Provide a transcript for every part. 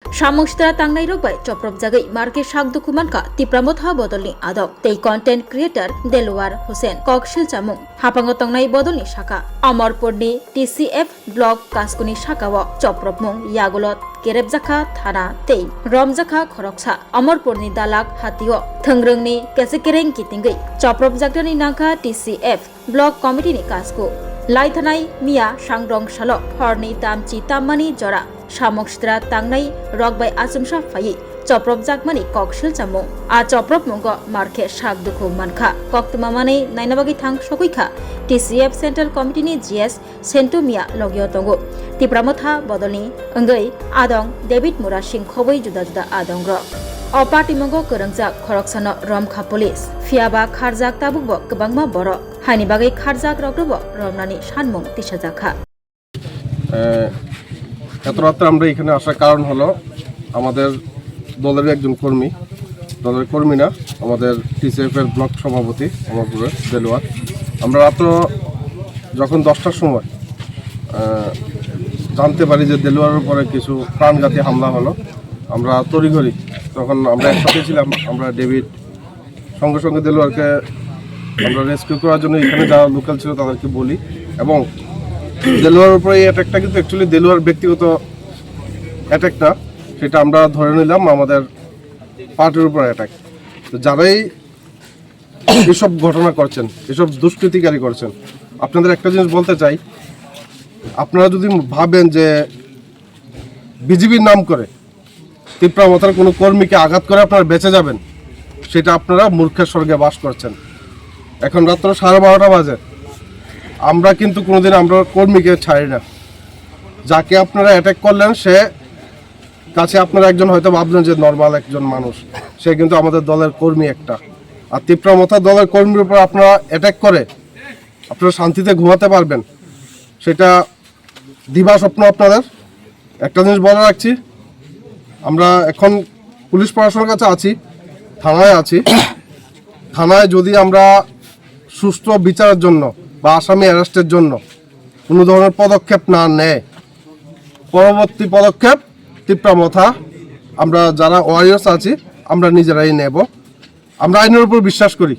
Samungstra tangnai robai choprop jagai marke shak dokuman ka tipramotha bodolni adok tei content creator Delwar Hussein kokshil chamung hapango tangnai bodolni shaka Amarpurni TCF blog kaskuni shakawo choprop mung yagolot Kerebjaka thana tei Romjaka khoroksa Amarpurni dalak hatio thangrungni kesekereng kitingai choprop jaktani nangka TCF blog committee ni kasko Laithanai Mia Sangrong Shalok Horni Tamchi Tammani Jora Samokstra Tangnai Rokbai Asumsha Fayi Choprop Jakmani Kokshil Chamu A Choprop Mungo Marke Shak Dukhu Mankha Koktumamani Nainabagi Thang Shokuikha TCF Central Committee ni GS Sentu Mia Logio Tongo Tipramotha Bodolni Engai Adong David Mura Singh Khoboi Juda Juda Adongro Opatimongo Kerengjak Khoroksano Romkha Police Fiaba Kharjak Tabukbo Kebangma Borok Haini bagai Kharjak Rokrobo Romnani Shanmung Tishajakha এত রাতে আমরা এখানে আসার কারণ হলো আমাদের দলের একজন কর্মী না আমাদের টিসিএফ এর ব্লক সভাপতি আমাদের দেলোয়ার আমরা রাত যখন 10টার সময় জানতে পারি যে দেলোয়ারের উপরে কিছু প্রাণঘাতী হামলা হলো আমরা তড়িঘড়ি তখন আমরা একসাথে ছিলাম আমরা ডেভিড সঙ্গে সঙ্গে দেলোয়ারকে আমরা রেস্কিউ করার জন্য এখানে যারা লোকাল ছিল তাদেরকে বলি এবং দেলোয়ারের উপরে এই অ্যাটাকটা কিন্তু অ্যাকচুয়ালি দেলোয়ার ব্যক্তিগত অ্যাটাক না সেটা আমরা ধরে নিলাম আমাদের পার্টির উপর অ্যাটাক তো যারাই এসব ঘটনা করছেন এসব দুষ্কৃতিকারী করছেন আপনাদের একটা জিনিস বলতে চাই আপনারা যদি ভাবেন যে বিজিবির নাম করে তিপ্রামথার কোনো কর্মীকে আঘাত করে আপনারা বেঁচে যাবেন সেটা আপনারা মূর্খের স্বর্গে বাস করছেন এখন রাত্র 12:30 বাজে আমরা কিন্তু কোনোদিন আমরা কর্মীকে ছাড়ি না যাকে আপনারা অ্যাটাক করলেন সে কাছে আপনারা একজন হয়তো ভাবলেন যে নর্মাল একজন মানুষ সে কিন্তু আমাদের দলের কর্মী একটা আর তিপ্রামথা দলের কর্মীর উপর আপনারা অ্যাটাক করে আপনারা শান্তিতে ঘুমাতে পারবেন সেটা দিবা স্বপ্ন আপনাদের একটা জিনিস বলে রাখছি আমরা এখন পুলিশ প্রশাসনের কাছে আছি থানায় যদি আমরা সুষ্ঠু বিচারের জন্য বা আসামি অ্যারেস্টের জন্য কোনো ধরনের পদক্ষেপ না নেয় পরবর্তী পদক্ষেপ তিপ্রামথা আমরা যারা ওয়ারিয়ার্স আছি আমরা নিজেরাই নেব আমরা আইনের উপর বিশ্বাস করি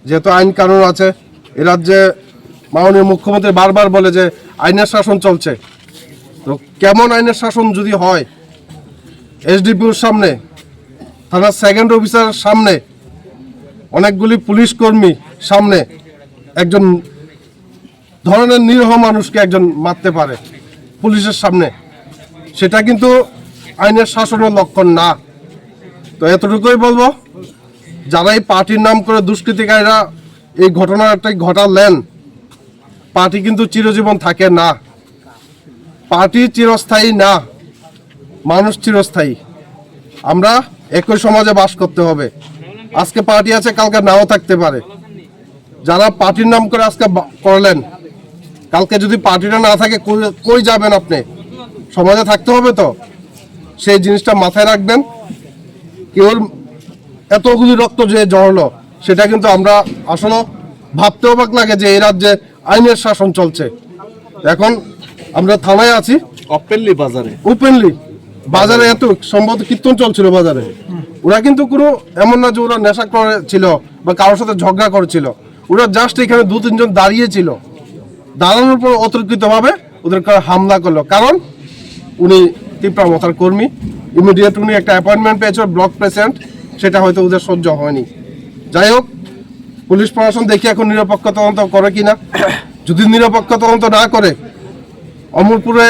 যেহেতু আইন কানুন আছে এ রাজ্যে মাননীয় মুখ্যমন্ত্রী বারবার বলে যে আইনের শাসন চলছে তো কেমন আইনের শাসন যদি হয় এসডিপিওর সামনে থানার সেকেন্ড অফিসারের সামনে অনেকগুলি পুলিশ কর্মী সামনে একজন ধরনের নিরীহ মানুষকে একজন মারতে পারে পুলিশের সামনে সেটা কিন্তু আইনের শাসনের লক্ষণ না তো এতটুকুই বলবো যারা এই পার্টির নাম করে দুষ্কৃতিকারীরা এই ঘটনাটাই ঘটালেন পার্টি কিন্তু চিরজীবন থাকে না পার্টি চিরস্থায়ী না মানুষ চিরস্থায়ী আমরা একই সমাজে বাস করতে হবে আজকে পার্টি আছে কালকে নাও থাকতে পারে যারা পার্টির নাম করে আজকে করলেন কালকে যদি পার্টিটা না থাকে কই যাবেন আপনি সমাজে থাকতে হবে তো সেই জিনিসটা মাথায় রাখবেন কেউ এতগুলি রক্ত যে ঝরলো সেটা কিন্তু আমরা আসলে ভাবতে অবাক লাগে যে এই রাজ্যে আইনের শাসন চলছে এখন আমরা থানায় আছি ওপেনলি বাজারে এত সম্ভবত কীর্তন চলছিল বাজারে ওরা কিন্তু কোনো এমন না যে ওরা নেশা করেছিল বা কারোর সাথে ঝগড়া করেছিল ওরা জাস্ট এখানে 2-3 জন দাঁড়িয়েছিল দাঁড়ানোর পর অতর্কিতভাবে ওদের হামলা করলো কারণ উনি তিপ্রামথার কর্মী ইমিডিয়েট উনি একটা অ্যাপয়েন্টমেন্ট পেয়েছিল ব্লক প্রেসিডেন্ট সেটা হয়তো ওদের সহ্য হয়নি যাই হোক পুলিশ প্রশাসন দেখি এখন নিরপেক্ষ তদন্ত করে কিনা যদি নিরপেক্ষ তদন্ত না করে অমরপুরে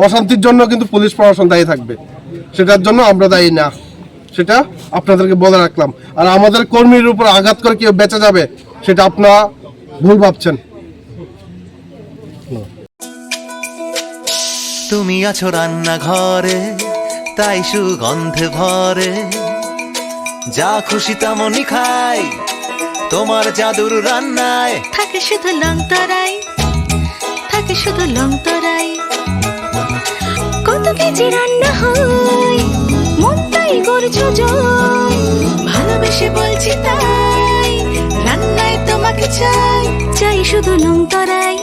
অশান্তির জন্য কিন্তু পুলিশ প্রশাসন দায়ী থাকবে সেটার জন্য আমরা দায়ী না সেটা আপনাদেরকে বলে রাখলাম আর আমাদের কর্মীর উপর আঘাত করে কেউ বেঁচে যাবে সেটা আপনারা ভুল ভাবছেন তুমি আছো রান্নাঘরে তাই সুগন্ধে ভরে যা খুশি তেমনই খাই তোমার জাদুর রান্নায় থাকে শুধু লং তরাই কত কেজি রান্না হয় মন তাই করছো জয় ভালোবেসে বলছি তাই রান্নায় তোমাকে চাই শুধু লং তরাই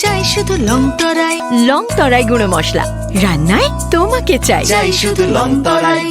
চাই চাই শুধু লং তরাই। লং তরাই গুঁড়ো মশলা রান্নায় তোমাকে চাই। চাই শুধু লং তরাই।